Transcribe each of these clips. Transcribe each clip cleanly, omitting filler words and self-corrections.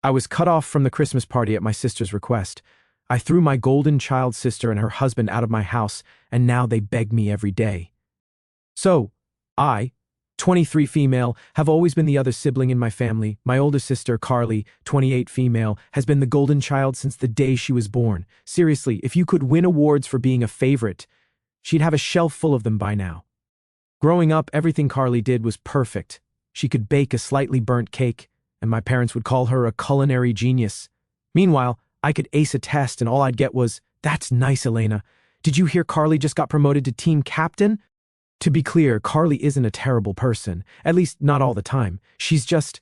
I was cut off from the Christmas party at my sister's request. I threw my golden child sister and her husband out of my house, and now they beg me every day. So, I, 23 female, have always been the other sibling in my family. My older sister, Carly, 28 female, has been the golden child since the day she was born. Seriously, if you could win awards for being a favorite, she'd have a shelf full of them by now. Growing up, everything Carly did was perfect. She could bake a slightly burnt cake, and my parents would call her a culinary genius. Meanwhile, I could ace a test and all I'd get was, "That's nice, Elena. Did you hear Carly just got promoted to team captain?" To be clear, Carly isn't a terrible person, at least not all the time. She's just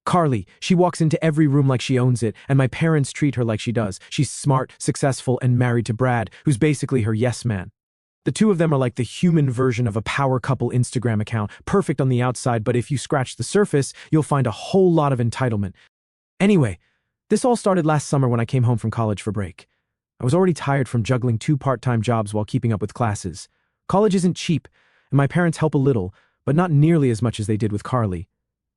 Carly. She walks into every room like she owns it, and my parents treat her like she does. She's smart, successful, and married to Brad, who's basically her yes man. The two of them are like the human version of a power couple Instagram account, perfect on the outside, but if you scratch the surface, you'll find a whole lot of entitlement. Anyway, this all started last summer when I came home from college for break. I was already tired from juggling 2 part-time jobs while keeping up with classes. College isn't cheap, and my parents help a little, but not nearly as much as they did with Carly.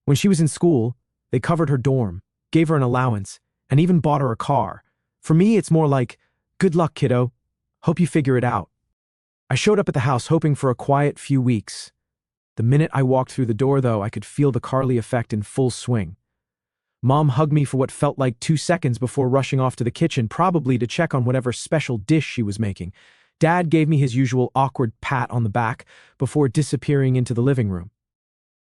When she was in school, they covered her dorm, gave her an allowance, and even bought her a car. For me, it's more like, good luck, kiddo. Hope you figure it out. I showed up at the house hoping for a quiet few weeks. The minute I walked through the door, though, I could feel the Carly effect in full swing. Mom hugged me for what felt like 2 seconds before rushing off to the kitchen, probably to check on whatever special dish she was making. Dad gave me his usual awkward pat on the back before disappearing into the living room.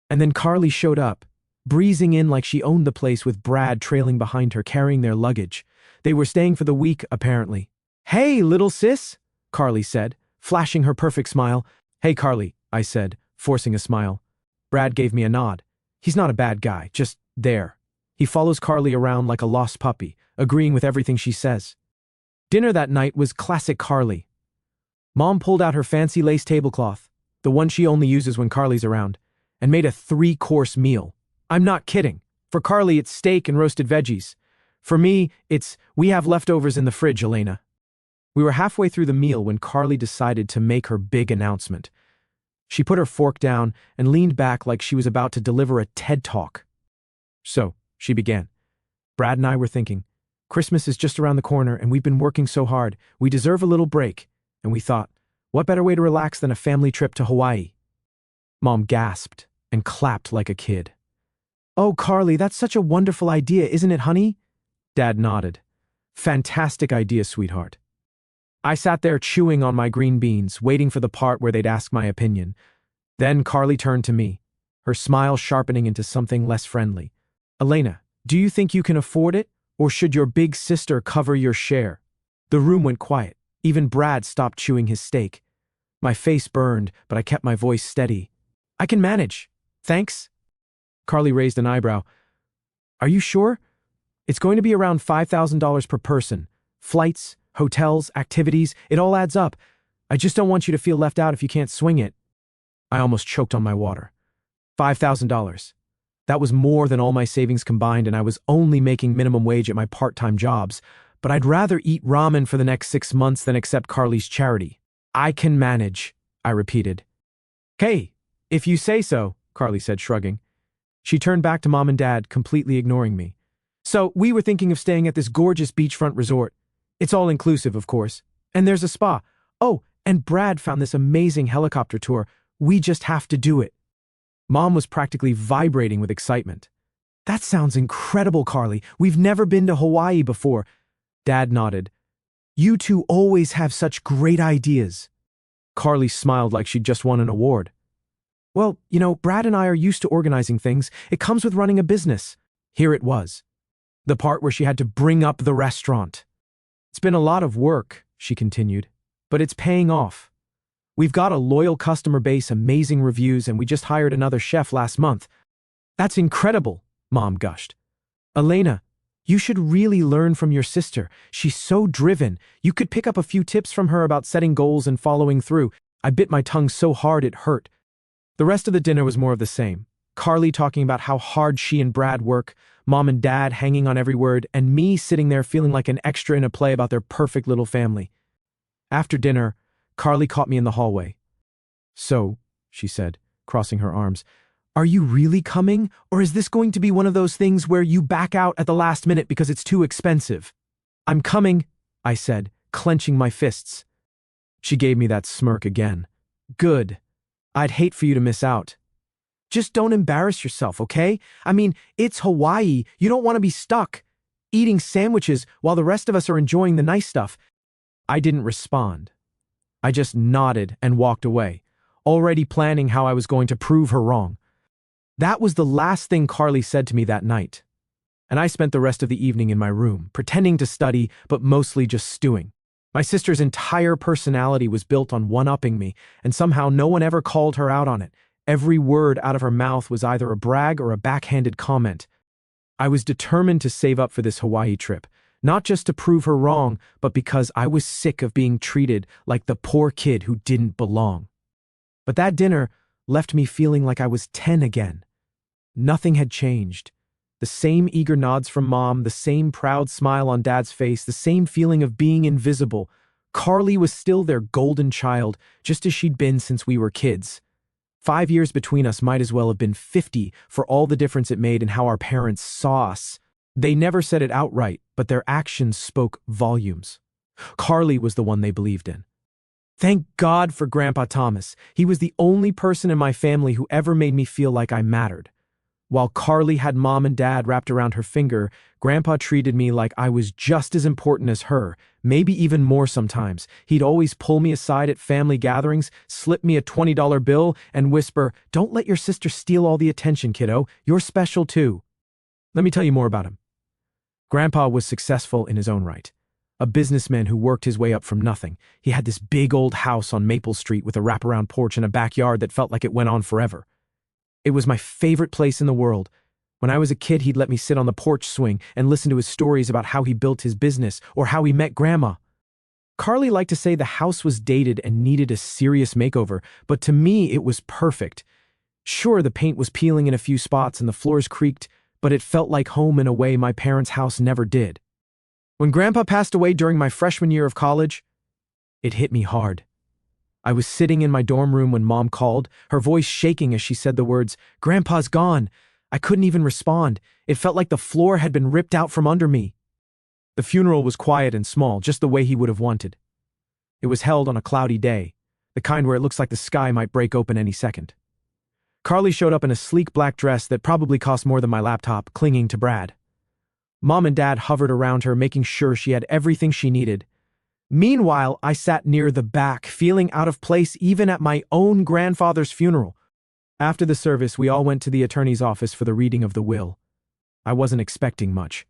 And then Carly showed up, breezing in like she owned the place with Brad trailing behind her carrying their luggage. They were staying for the week, apparently. "Hey, little sis," Carly said, flashing her perfect smile. "Hey, Carly," I said, forcing a smile. Brad gave me a nod. He's not a bad guy, just there. He follows Carly around like a lost puppy, agreeing with everything she says. Dinner that night was classic Carly. Mom pulled out her fancy lace tablecloth, the one she only uses when Carly's around, and made a 3-course meal. I'm not kidding. For Carly, it's steak and roasted veggies. For me, it's, we have leftovers in the fridge, Elena. We were halfway through the meal when Carly decided to make her big announcement. She put her fork down and leaned back like she was about to deliver a TED Talk. "So," she began, "Brad and I were thinking, Christmas is just around the corner and we've been working so hard, we deserve a little break. And we thought, what better way to relax than a family trip to Hawaii?" Mom gasped and clapped like a kid. "Oh, Carly, that's such a wonderful idea, isn't it, honey?" Dad nodded. "Fantastic idea, sweetheart." I sat there chewing on my green beans, waiting for the part where they'd ask my opinion. Then Carly turned to me, her smile sharpening into something less friendly. "Elena, do you think you can afford it, or should your big sister cover your share?" The room went quiet. Even Brad stopped chewing his steak. My face burned, but I kept my voice steady. "I can manage. Thanks." Carly raised an eyebrow. "Are you sure? It's going to be around $5,000 per person. Flights, hotels, activities, it all adds up. I just don't want you to feel left out if you can't swing it." I almost choked on my water. $5,000. That was more than all my savings combined, and I was only making minimum wage at my part-time jobs. But I'd rather eat ramen for the next 6 months than accept Carly's charity. "I can manage," I repeated. "Hey, if you say so," Carly said, shrugging. She turned back to Mom and Dad, completely ignoring me. "So, we were thinking of staying at this gorgeous beachfront resort. It's all inclusive, of course. And there's a spa. Oh, and Brad found this amazing helicopter tour. We just have to do it." Mom was practically vibrating with excitement. "That sounds incredible, Carly. We've never been to Hawaii before." Dad nodded. "You two always have such great ideas." Carly smiled like she'd just won an award. "Well, Brad and I are used to organizing things. It comes with running a business." Here it was. The part where she had to bring up the restaurant. "It's been a lot of work," she continued, "but it's paying off. We've got a loyal customer base, amazing reviews, and we just hired another chef last month." "That's incredible," Mom gushed. "Elena, you should really learn from your sister. She's so driven. You could pick up a few tips from her about setting goals and following through." I bit my tongue so hard it hurt. The rest of the dinner was more of the same. Carly talking about how hard she and Brad work, Mom and Dad hanging on every word, and me sitting there feeling like an extra in a play about their perfect little family. After dinner, Carly caught me in the hallway. "So," she said, crossing her arms, Are you really coming, or is this going to be one of those things where you back out at the last minute because it's too expensive? I'm coming, I said, clenching my fists. She gave me that smirk again. Good. I'd hate for you to miss out. Just don't embarrass yourself, okay? I mean, it's Hawaii. You don't want to be stuck eating sandwiches while the rest of us are enjoying the nice stuff. I didn't respond. I just nodded and walked away, already planning how I was going to prove her wrong. That was the last thing Carly said to me that night. And I spent the rest of the evening in my room, pretending to study, but mostly just stewing. My sister's entire personality was built on one-upping me, and somehow no one ever called her out on it. Every word out of her mouth was either a brag or a backhanded comment. I was determined to save up for this Hawaii trip, not just to prove her wrong, but because I was sick of being treated like the poor kid who didn't belong. But that dinner left me feeling like I was 10 again. Nothing had changed. The same eager nods from Mom, the same proud smile on Dad's face, the same feeling of being invisible. Carly was still their golden child, just as she'd been since we were kids. 5 years between us might as well have been 50 for all the difference it made in how our parents saw us. They never said it outright, but their actions spoke volumes. Carly was the one they believed in. Thank God for Grandpa Thomas. He was the only person in my family who ever made me feel like I mattered. While Carly had Mom and Dad wrapped around her finger, Grandpa treated me like I was just as important as her, maybe even more sometimes. He'd always pull me aside at family gatherings, slip me a $20 bill, and whisper, "Don't let your sister steal all the attention, kiddo. You're special too." Let me tell you more about him. Grandpa was successful in his own right. A businessman who worked his way up from nothing. He had this big old house on Maple Street with a wraparound porch and a backyard that felt like it went on forever. It was my favorite place in the world. When I was a kid, he'd let me sit on the porch swing and listen to his stories about how he built his business or how he met Grandma. Carly liked to say the house was dated and needed a serious makeover, but to me it was perfect. Sure, the paint was peeling in a few spots and the floors creaked, but it felt like home in a way my parents' house never did. When Grandpa passed away during my freshman year of college, it hit me hard. I was sitting in my dorm room when Mom called, her voice shaking as she said the words, "Grandpa's gone." I couldn't even respond. It felt like the floor had been ripped out from under me. The funeral was quiet and small, just the way he would have wanted. It was held on a cloudy day, the kind where it looks like the sky might break open any second. Carly showed up in a sleek black dress that probably cost more than my laptop, clinging to Brad. Mom and Dad hovered around her, making sure she had everything she needed. Meanwhile, I sat near the back, feeling out of place even at my own grandfather's funeral. After the service, we all went to the attorney's office for the reading of the will. I wasn't expecting much.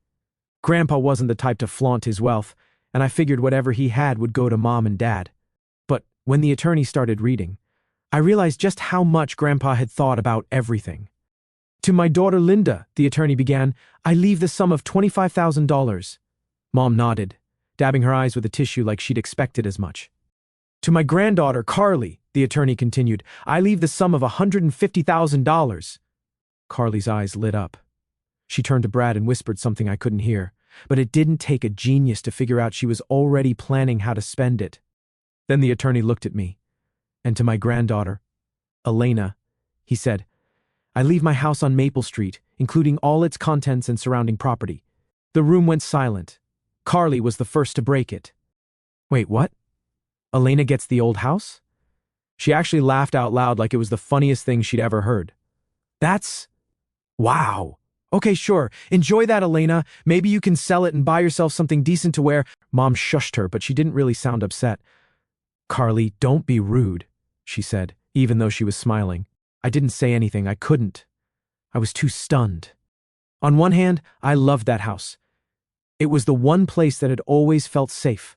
Grandpa wasn't the type to flaunt his wealth, and I figured whatever he had would go to Mom and Dad. But when the attorney started reading, I realized just how much Grandpa had thought about everything. "To my daughter Linda," the attorney began, "I leave the sum of $25,000. Mom nodded, dabbing her eyes with a tissue like she'd expected as much. "To my granddaughter Carly," the attorney continued, "I leave the sum of $150,000. Carly's eyes lit up. She turned to Brad and whispered something I couldn't hear, but it didn't take a genius to figure out she was already planning how to spend it. Then the attorney looked at me. "And to my granddaughter, Elena," he said, "I leave my house on Maple Street, including all its contents and surrounding property." The room went silent. Carly was the first to break it. "Wait, what? Elena gets the old house?" She actually laughed out loud like it was the funniest thing she'd ever heard. "That's... wow. Okay, sure. Enjoy that, Elena. Maybe you can sell it and buy yourself something decent to wear." Mom shushed her, but she didn't really sound upset. "Carly, don't be rude," she said, even though she was smiling. I didn't say anything. I couldn't. I was too stunned. On one hand, I loved that house. It was the one place that had always felt safe,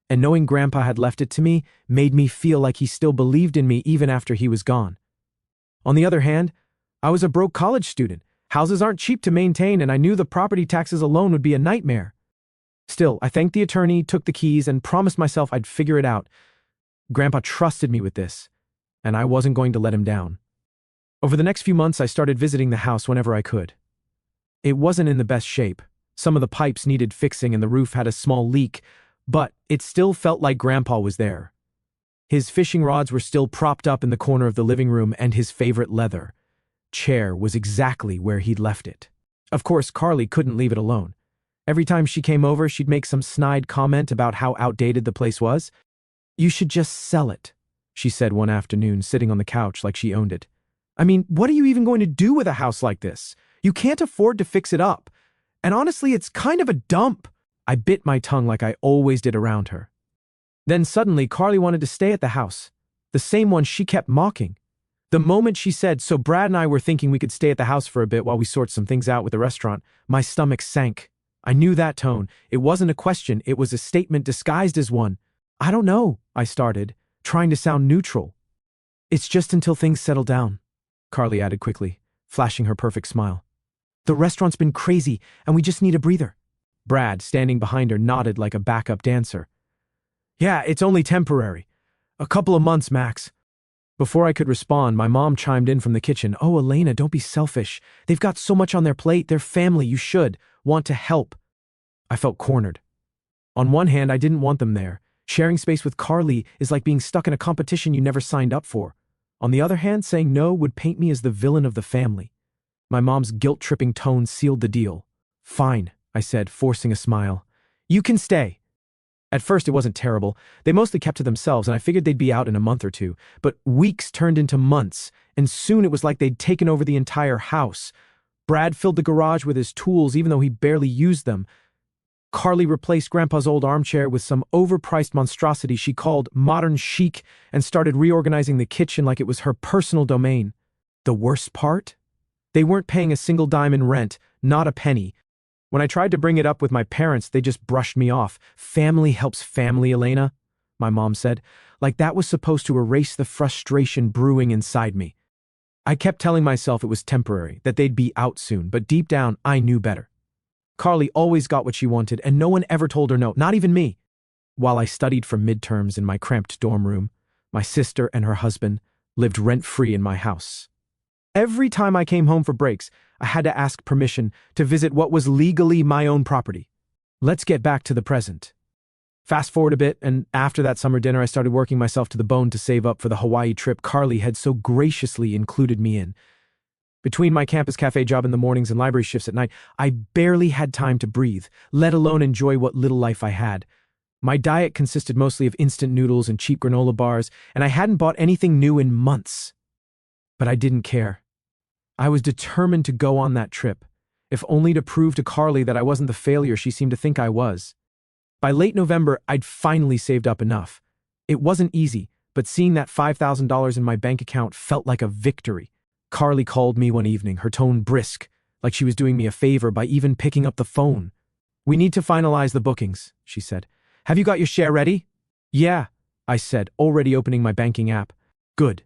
and knowing Grandpa had left it to me made me feel like he still believed in me even after he was gone. On the other hand, I was a broke college student. Houses aren't cheap to maintain, and I knew the property taxes alone would be a nightmare. Still, I thanked the attorney, took the keys, and promised myself I'd figure it out. Grandpa trusted me with this, and I wasn't going to let him down. Over the next few months, I started visiting the house whenever I could. It wasn't in the best shape. Some of the pipes needed fixing and the roof had a small leak, but it still felt like Grandpa was there. His fishing rods were still propped up in the corner of the living room and his favorite leather. chair was exactly where he'd left it. Of course, Carly couldn't leave it alone. Every time she came over, she'd make some snide comment about how outdated the place was. "You should just sell it," she said one afternoon, sitting on the couch like she owned it. "I mean, what are you even going to do with a house like this? You can't afford to fix it up. And honestly, it's kind of a dump." I bit my tongue like I always did around her. Then suddenly, Carly wanted to stay at the house, the same one she kept mocking. The moment she said, "So Brad and I were thinking we could stay at the house for a bit while we sort some things out with the restaurant," my stomach sank. I knew that tone. It wasn't a question, it was a statement disguised as one. "I don't know," I started, trying to sound neutral. "It's just until things settle down," Carly added quickly, flashing her perfect smile. "The restaurant's been crazy, and we just need a breather." Brad, standing behind her, nodded like a backup dancer. "Yeah, it's only temporary. A couple of months, max." Before I could respond, my mom chimed in from the kitchen. "Oh, Elena, don't be selfish. They've got so much on their plate. They're family. You should want to help." I felt cornered. On one hand, I didn't want them there. Sharing space with Carly is like being stuck in a competition you never signed up for. On the other hand, saying no would paint me as the villain of the family. My mom's guilt-tripping tone sealed the deal. "Fine," I said, forcing a smile. "You can stay." At first, it wasn't terrible. They mostly kept to themselves, and I figured they'd be out in a month or two. But weeks turned into months, and soon it was like they'd taken over the entire house. Brad filled the garage with his tools, even though he barely used them. Carly replaced Grandpa's old armchair with some overpriced monstrosity she called modern chic and started reorganizing the kitchen like it was her personal domain. The worst part? They weren't paying a single dime in rent, not a penny. When I tried to bring it up with my parents, they just brushed me off. "Family helps family, Elena," my mom said, like that was supposed to erase the frustration brewing inside me. I kept telling myself it was temporary, that they'd be out soon, but deep down, I knew better. Carly always got what she wanted, and no one ever told her no, not even me. While I studied for midterms in my cramped dorm room, my sister and her husband lived rent-free in my house. Every time I came home for breaks, I had to ask permission to visit what was legally my own property. Let's get back to the present. Fast forward a bit, and after that summer dinner, I started working myself to the bone to save up for the Hawaii trip Carly had so graciously included me in. Between my campus cafe job in the mornings and library shifts at night, I barely had time to breathe, let alone enjoy what little life I had. My diet consisted mostly of instant noodles and cheap granola bars, and I hadn't bought anything new in months. But I didn't care. I was determined to go on that trip, if only to prove to Carly that I wasn't the failure she seemed to think I was. By late November, I'd finally saved up enough. It wasn't easy, but seeing that $5,000 in my bank account felt like a victory. Carly called me one evening, her tone brisk, like she was doing me a favor by even picking up the phone. "We need to finalize the bookings," she said. "Have you got your share ready?" "Yeah," I said, already opening my banking app. "Good.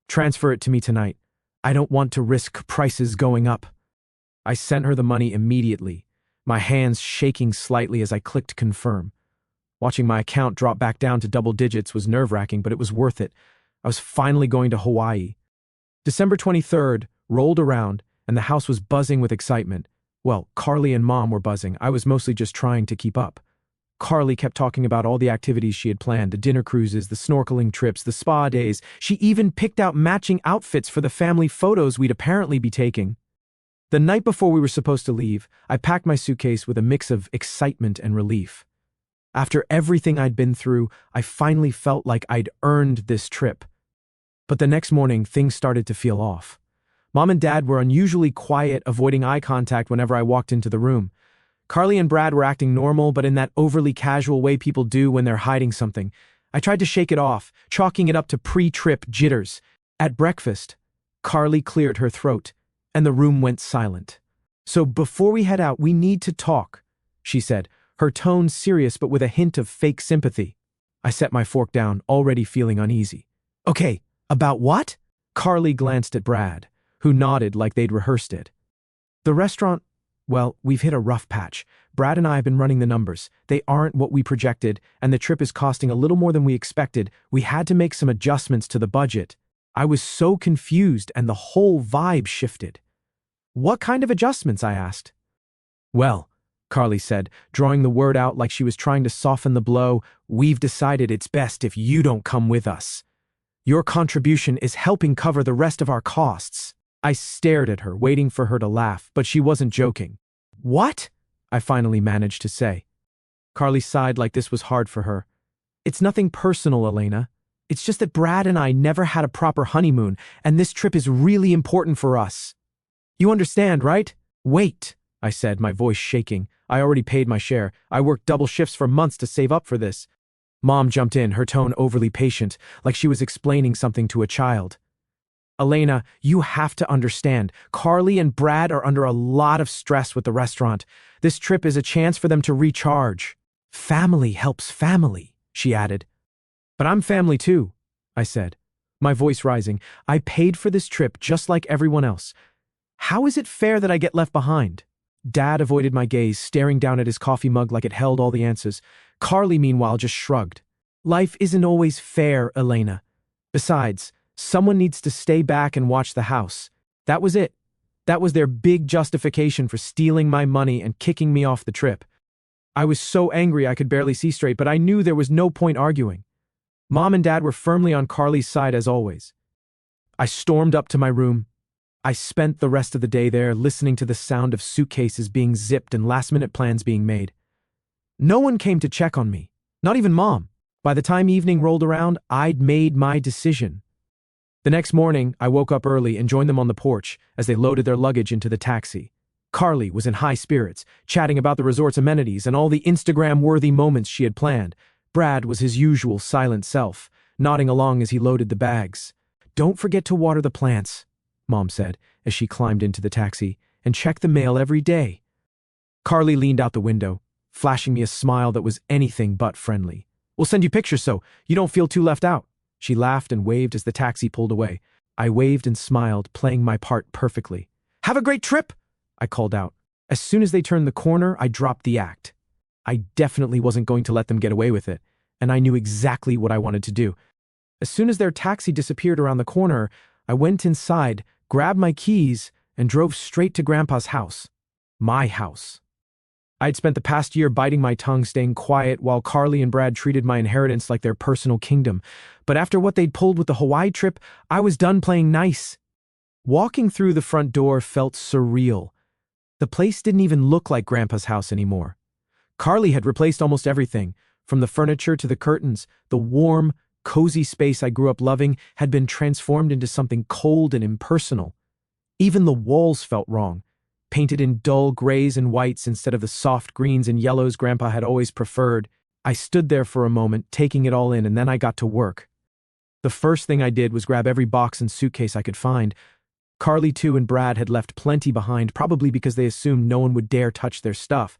Transfer it to me tonight. I don't want to risk prices going up." I sent her the money immediately, my hands shaking slightly as I clicked confirm. Watching my account drop back down to double digits was nerve-wracking, but it was worth it. I was finally going to Hawaii. December 23rd rolled around, and the house was buzzing with excitement. Well, Carly and Mom were buzzing. I was mostly just trying to keep up. Carly kept talking about all the activities she had planned, the dinner cruises, the snorkeling trips, the spa days. She even picked out matching outfits for the family photos we'd apparently be taking. The night before we were supposed to leave, I packed my suitcase with a mix of excitement and relief. After everything I'd been through, I finally felt like I'd earned this trip. But the next morning, things started to feel off. Mom and Dad were unusually quiet, avoiding eye contact whenever I walked into the room. Carly and Brad were acting normal, but in that overly casual way people do when they're hiding something. I tried to shake it off, chalking it up to pre-trip jitters. At breakfast, Carly cleared her throat, and the room went silent. "So before we head out, we need to talk," she said, her tone serious but with a hint of fake sympathy. I set my fork down, already feeling uneasy. "Okay, about what?" Carly glanced at Brad, who nodded like they'd rehearsed it. "The restaurant, well, we've hit a rough patch. Brad and I have been running the numbers. They aren't what we projected, and the trip is costing a little more than we expected. We had to make some adjustments to the budget." I was so confused, and the whole vibe shifted. "What kind of adjustments?" I asked. "Well," Carly said, drawing the word out like she was trying to soften the blow, "we've decided it's best if you don't come with us. Your contribution is helping cover the rest of our costs." I stared at her, waiting for her to laugh, but she wasn't joking. "What?" I finally managed to say. Carly sighed like this was hard for her. "It's nothing personal, Elena. It's just that Brad and I never had a proper honeymoon, and this trip is really important for us. You understand, right?" "Wait," I said, my voice shaking. "I already paid my share. I worked double shifts for months to save up for this." Mom jumped in, her tone overly patient, like she was explaining something to a child. "Elena, you have to understand. Carly and Brad are under a lot of stress with the restaurant. This trip is a chance for them to recharge. Family helps family," she added. "But I'm family too," I said, my voice rising. "I paid for this trip just like everyone else. How is it fair that I get left behind?" Dad avoided my gaze, staring down at his coffee mug like it held all the answers. Carly, meanwhile, just shrugged. "Life isn't always fair, Elena. Besides, someone needs to stay back and watch the house." That was it. That was their big justification for stealing my money and kicking me off the trip. I was so angry I could barely see straight, but I knew there was no point arguing. Mom and Dad were firmly on Carly's side as always. I stormed up to my room. I spent the rest of the day there listening to the sound of suitcases being zipped and last-minute plans being made. No one came to check on me, not even Mom. By the time evening rolled around, I'd made my decision. The next morning, I woke up early and joined them on the porch as they loaded their luggage into the taxi. Carly was in high spirits, chatting about the resort's amenities and all the Instagram-worthy moments she had planned. Brad was his usual silent self, nodding along as he loaded the bags. "Don't forget to water the plants," Mom said as she climbed into the taxi, "and check the mail every day." Carly leaned out the window, flashing me a smile that was anything but friendly. "We'll send you pictures so you don't feel too left out." She laughed and waved as the taxi pulled away. I waved and smiled, playing my part perfectly. "Have a great trip," I called out. As soon as they turned the corner, I dropped the act. I definitely wasn't going to let them get away with it, and I knew exactly what I wanted to do. As soon as their taxi disappeared around the corner, I went inside, grabbed my keys, and drove straight to Grandpa's house. My house. I'd spent the past year biting my tongue, staying quiet, while Carly and Brad treated my inheritance like their personal kingdom. But after what they'd pulled with the Hawaii trip, I was done playing nice. Walking through the front door felt surreal. The place didn't even look like Grandpa's house anymore. Carly had replaced almost everything, from the furniture to the curtains. The warm, cozy space I grew up loving had been transformed into something cold and impersonal. Even the walls felt wrong, painted in dull grays and whites instead of the soft greens and yellows Grandpa had always preferred. I stood there for a moment, taking it all in, and then I got to work. The first thing I did was grab every box and suitcase I could find. Carly, too, and Brad had left plenty behind, probably because they assumed no one would dare touch their stuff.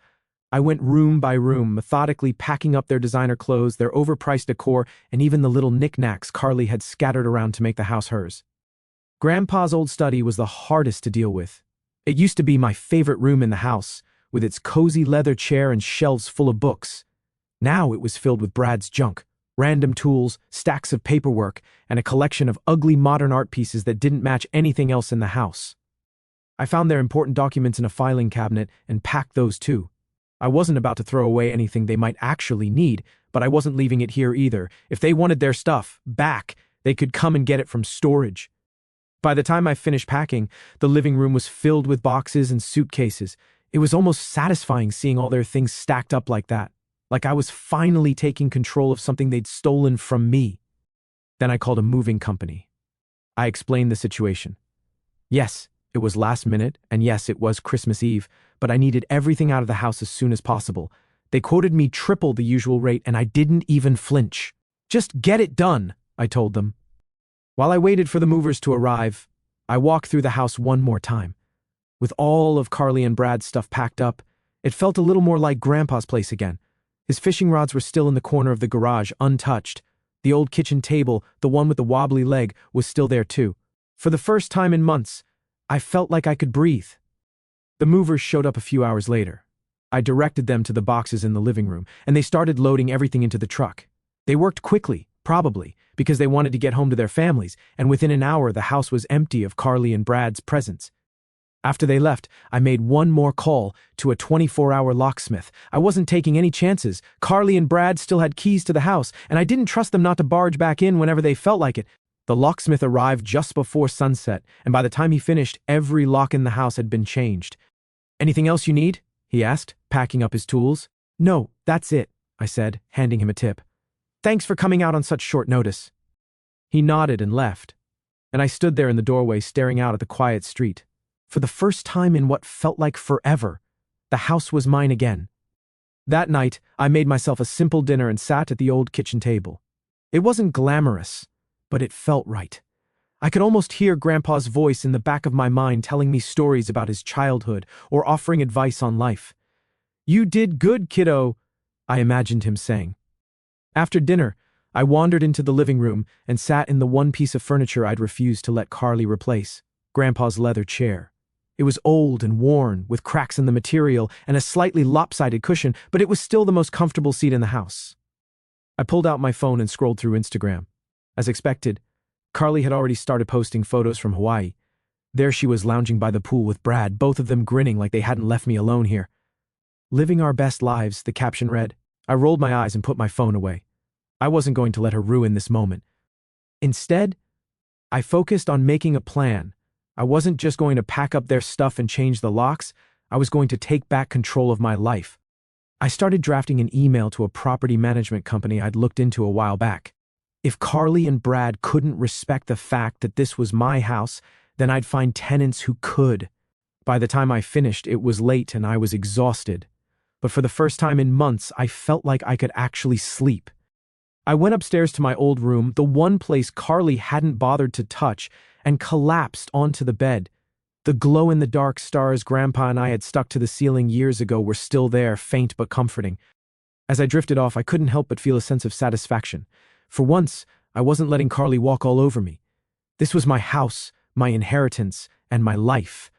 I went room by room, methodically packing up their designer clothes, their overpriced decor, and even the little knickknacks Carly had scattered around to make the house hers. Grandpa's old study was the hardest to deal with. It used to be my favorite room in the house, with its cozy leather chair and shelves full of books. Now it was filled with Brad's junk, random tools, stacks of paperwork, and a collection of ugly modern art pieces that didn't match anything else in the house. I found their important documents in a filing cabinet and packed those too. I wasn't about to throw away anything they might actually need, but I wasn't leaving it here either. If they wanted their stuff back, they could come and get it from storage. By the time I finished packing, the living room was filled with boxes and suitcases. It was almost satisfying seeing all their things stacked up like that, like I was finally taking control of something they'd stolen from me. Then I called a moving company. I explained the situation. Yes, it was last minute, and yes, it was Christmas Eve, but I needed everything out of the house as soon as possible. They quoted me triple the usual rate, and I didn't even flinch. "Just get it done," I told them. While I waited for the movers to arrive, I walked through the house one more time. With all of Carly and Brad's stuff packed up, it felt a little more like Grandpa's place again. His fishing rods were still in the corner of the garage, untouched. The old kitchen table, the one with the wobbly leg, was still there too. For the first time in months, I felt like I could breathe. The movers showed up a few hours later. I directed them to the boxes in the living room, and they started loading everything into the truck. They worked quickly, probably, because they wanted to get home to their families, and within an hour the house was empty of Carly and Brad's presents. After they left, I made one more call to a 24-hour locksmith. I wasn't taking any chances. Carly and Brad still had keys to the house, and I didn't trust them not to barge back in whenever they felt like it. The locksmith arrived just before sunset, and by the time he finished, every lock in the house had been changed. "Anything else you need?" he asked, packing up his tools. "No, that's it," I said, handing him a tip. "Thanks for coming out on such short notice." He nodded and left, and I stood there in the doorway staring out at the quiet street. For the first time in what felt like forever, the house was mine again. That night, I made myself a simple dinner and sat at the old kitchen table. It wasn't glamorous, but it felt right. I could almost hear Grandpa's voice in the back of my mind telling me stories about his childhood or offering advice on life. "You did good, kiddo," I imagined him saying. After dinner, I wandered into the living room and sat in the one piece of furniture I'd refused to let Carly replace, Grandpa's leather chair. It was old and worn, with cracks in the material and a slightly lopsided cushion, but it was still the most comfortable seat in the house. I pulled out my phone and scrolled through Instagram. As expected, Carly had already started posting photos from Hawaii. There she was lounging by the pool with Brad, both of them grinning like they hadn't left me alone here. "Living our best lives," the caption read. I rolled my eyes and put my phone away. I wasn't going to let her ruin this moment. Instead, I focused on making a plan. I wasn't just going to pack up their stuff and change the locks. I was going to take back control of my life. I started drafting an email to a property management company I'd looked into a while back. If Carly and Brad couldn't respect the fact that this was my house, then I'd find tenants who could. By the time I finished, it was late and I was exhausted. But for the first time in months, I felt like I could actually sleep. I went upstairs to my old room, the one place Carly hadn't bothered to touch, and collapsed onto the bed. The glow-in-the-dark stars Grandpa and I had stuck to the ceiling years ago were still there, faint but comforting. As I drifted off, I couldn't help but feel a sense of satisfaction. For once, I wasn't letting Carly walk all over me. This was my house, my inheritance, and my life,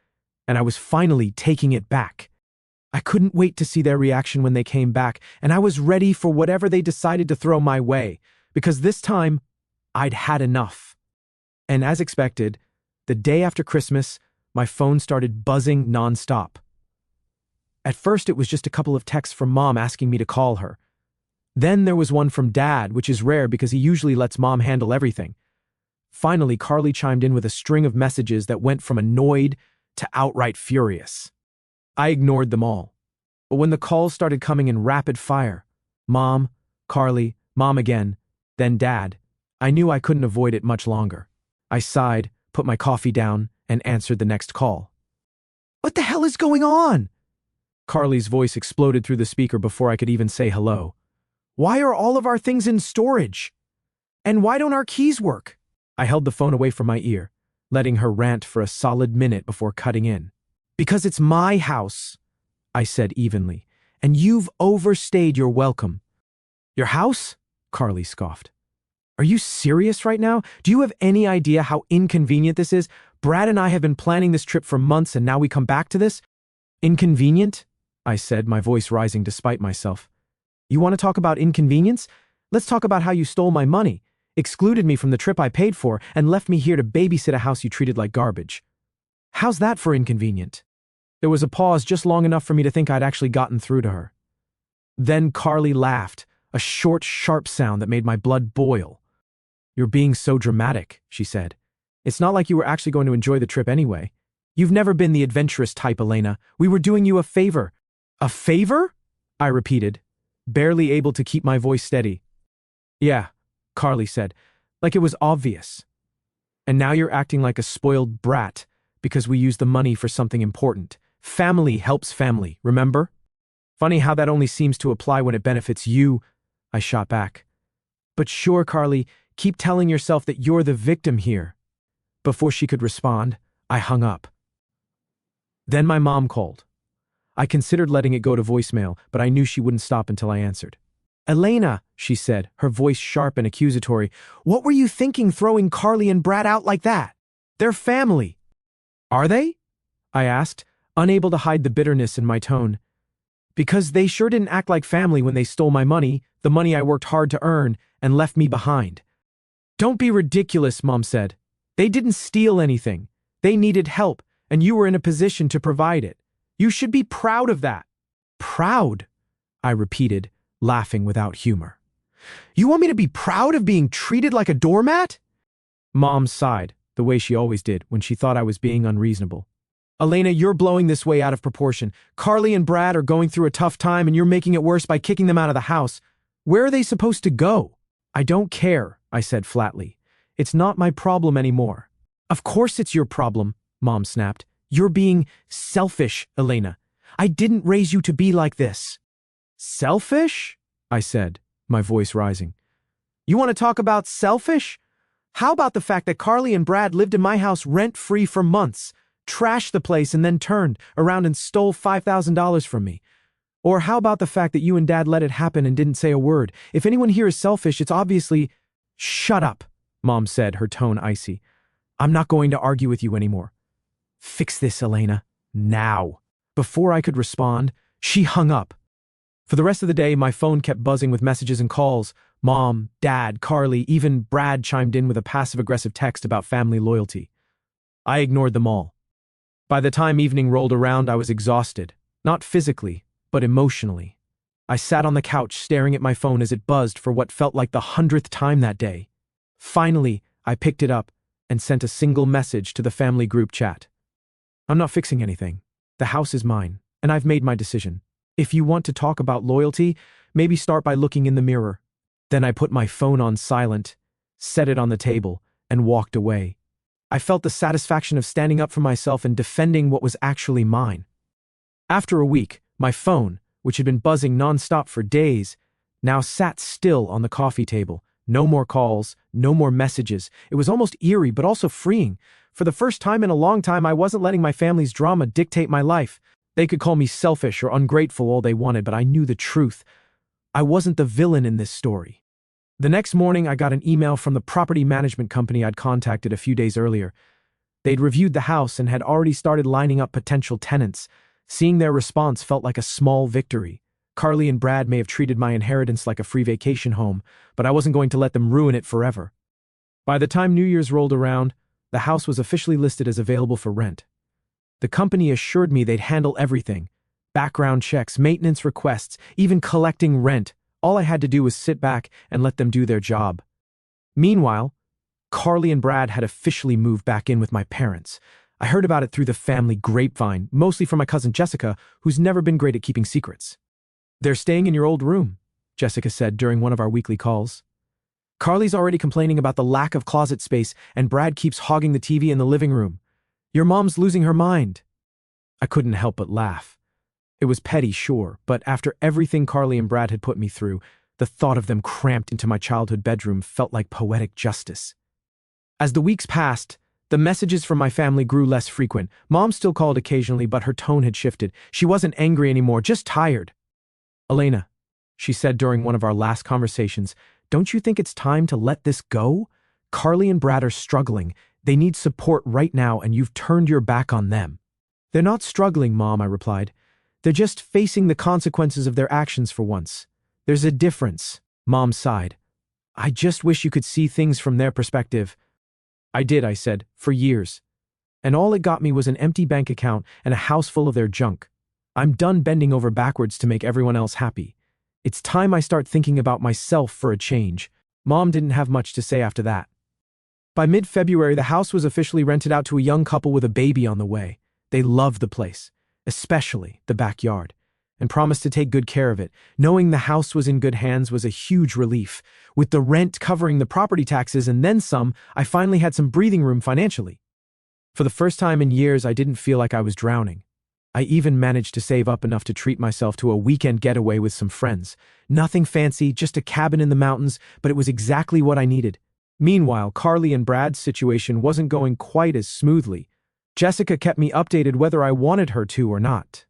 and I was finally taking it back. I couldn't wait to see their reaction when they came back, and I was ready for whatever they decided to throw my way, because this time, I'd had enough. And as expected, the day after Christmas, my phone started buzzing nonstop. At first, it was just a couple of texts from Mom asking me to call her. Then there was one from Dad, which is rare because he usually lets Mom handle everything. Finally, Carly chimed in with a string of messages that went from annoyed to outright furious. I ignored them all. But when the calls started coming in rapid fire, Mom, Carly, Mom again, then Dad, I knew I couldn't avoid it much longer. I sighed, put my coffee down, and answered the next call. "What the hell is going on?" Carly's voice exploded through the speaker before I could even say hello. "Why are all of our things in storage? And why don't our keys work?" I held the phone away from my ear, letting her rant for a solid minute before cutting in. "Because it's my house," I said evenly, "and you've overstayed your welcome." "Your house?" Carly scoffed. "Are you serious right now? Do you have any idea how inconvenient this is? Brad and I have been planning this trip for months and now we come back to this? Inconvenient?" I said, my voice rising despite myself. "You want to talk about inconvenience? Let's talk about how you stole my money, excluded me from the trip I paid for, and left me here to babysit a house you treated like garbage. How's that for inconvenient?" There was a pause just long enough for me to think I'd actually gotten through to her. Then Carly laughed, a short, sharp sound that made my blood boil. "You're being so dramatic," she said. "It's not like you were actually going to enjoy the trip anyway. You've never been the adventurous type, Elena. We were doing you a favor." "A favor?" I repeated, barely able to keep my voice steady. "Yeah," Carly said, "like it was obvious. And now you're acting like a spoiled brat because we used the money for something important. Family helps family, remember? Funny how that only seems to apply when it benefits you," I shot back. "But sure, Carly, keep telling yourself that you're the victim here." Before she could respond, I hung up. Then my mom called. I considered letting it go to voicemail, but I knew she wouldn't stop until I answered. "Elena," she said, her voice sharp and accusatory, "what were you thinking throwing Carly and Brad out like that? They're family." "Are they?" I asked, unable to hide the bitterness in my tone. "Because they sure didn't act like family when they stole my money, the money I worked hard to earn, and left me behind." "Don't be ridiculous," Mom said. "They didn't steal anything. They needed help, and you were in a position to provide it. You should be proud of that." "Proud?" I repeated, laughing without humor. "You want me to be proud of being treated like a doormat?" Mom sighed, the way she always did when she thought I was being unreasonable. Elena, you're blowing this way out of proportion. Carly and Brad are going through a tough time and you're making it worse by kicking them out of the house. Where are they supposed to go? I don't care, I said flatly. It's not my problem anymore. Of course it's your problem, Mom snapped. You're being selfish, Elena. I didn't raise you to be like this. Selfish? I said, my voice rising. You want to talk about selfish? How about the fact that Carly and Brad lived in my house rent-free for months, trashed the place and then turned around and stole $5,000 from me? Or how about the fact that you and Dad let it happen and didn't say a word? If anyone here is selfish, it's obviously— Shut up, Mom said, her tone icy. I'm not going to argue with you anymore. Fix this, Elena. Now. Before I could respond, she hung up. For the rest of the day, my phone kept buzzing with messages and calls. Mom, Dad, Carly, even Brad chimed in with a passive-aggressive text about family loyalty. I ignored them all. By the time evening rolled around, I was exhausted, not physically, but emotionally. I sat on the couch staring at my phone as it buzzed for what felt like the 100th time that day. Finally, I picked it up and sent a single message to the family group chat. I'm not fixing anything. The house is mine, and I've made my decision. If you want to talk about loyalty, maybe start by looking in the mirror. Then I put my phone on silent, set it on the table, and walked away. I felt the satisfaction of standing up for myself and defending what was actually mine. After a week, my phone, which had been buzzing nonstop for days, now sat still on the coffee table. No more calls, no more messages. It was almost eerie, but also freeing. For the first time in a long time, I wasn't letting my family's drama dictate my life. They could call me selfish or ungrateful all they wanted, but I knew the truth. I wasn't the villain in this story. The next morning, I got an email from the property management company I'd contacted a few days earlier. They'd reviewed the house and had already started lining up potential tenants. Seeing their response felt like a small victory. Carly and Brad may have treated my inheritance like a free vacation home, but I wasn't going to let them ruin it forever. By the time New Year's rolled around, the house was officially listed as available for rent. The company assured me they'd handle everything: background checks, maintenance requests, even collecting rent. All I had to do was sit back and let them do their job. Meanwhile, Carly and Brad had officially moved back in with my parents. I heard about it through the family grapevine, mostly from my cousin Jessica, who's never been great at keeping secrets. They're staying in your old room, Jessica said during one of our weekly calls. Carly's already complaining about the lack of closet space, and Brad keeps hogging the TV in the living room. Your mom's losing her mind. I couldn't help but laugh. It was petty, sure, but after everything Carly and Brad had put me through, the thought of them cramped into my childhood bedroom felt like poetic justice. As the weeks passed, the messages from my family grew less frequent. Mom still called occasionally, but her tone had shifted. She wasn't angry anymore, just tired. Elena, she said during one of our last conversations, don't you think it's time to let this go? Carly and Brad are struggling. They need support right now, and you've turned your back on them. They're not struggling, Mom, I replied. They're just facing the consequences of their actions for once. There's a difference, Mom sighed. I just wish you could see things from their perspective. I did, I said, for years. And all it got me was an empty bank account and a house full of their junk. I'm done bending over backwards to make everyone else happy. It's time I start thinking about myself for a change. Mom didn't have much to say after that. By mid-February, the house was officially rented out to a young couple with a baby on the way. They loved the place, especially the backyard, and promised to take good care of it. Knowing the house was in good hands was a huge relief. With the rent covering the property taxes and then some, I finally had some breathing room financially. For the first time in years, I didn't feel like I was drowning. I even managed to save up enough to treat myself to a weekend getaway with some friends. Nothing fancy, just a cabin in the mountains, but it was exactly what I needed. Meanwhile, Carly and Brad's situation wasn't going quite as smoothly. Jessica kept me updated whether I wanted her to or not.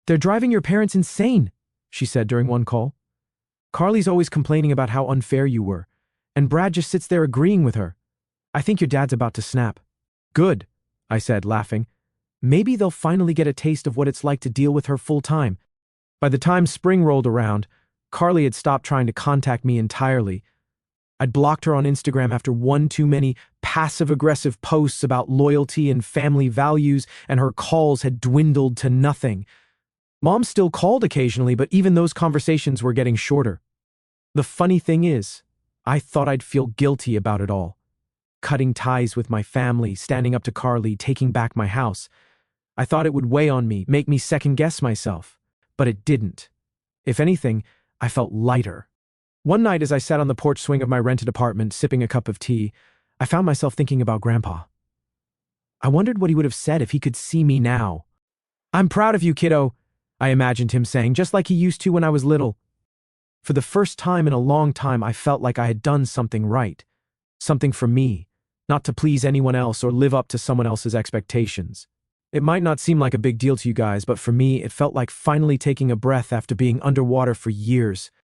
They're driving your parents insane, she said during one call. Carly's always complaining about how unfair you were, and Brad just sits there agreeing with her. I think your dad's about to snap. Good, I said, laughing. Maybe they'll finally get a taste of what it's like to deal with her full time. By the time spring rolled around, Carly had stopped trying to contact me entirely. I'd blocked her on Instagram after one too many passive-aggressive posts about loyalty and family values, and her calls had dwindled to nothing. Mom still called occasionally, but even those conversations were getting shorter. The funny thing is, I thought I'd feel guilty about it all. cutting ties with my family, standing up to Carly, taking back my house. I thought it would weigh on me, make me second-guess myself. But it didn't. If anything, I felt lighter. One night as I sat on the porch swing of my rented apartment, sipping a cup of tea, I found myself thinking about Grandpa. I wondered what he would have said if he could see me now. "I'm proud of you, kiddo," I imagined him saying, just like he used to when I was little. For the first time in a long time, I felt like I had done something right. Something for me, not to please anyone else or live up to someone else's expectations. It might not seem like a big deal to you guys, but for me, it felt like finally taking a breath after being underwater for years.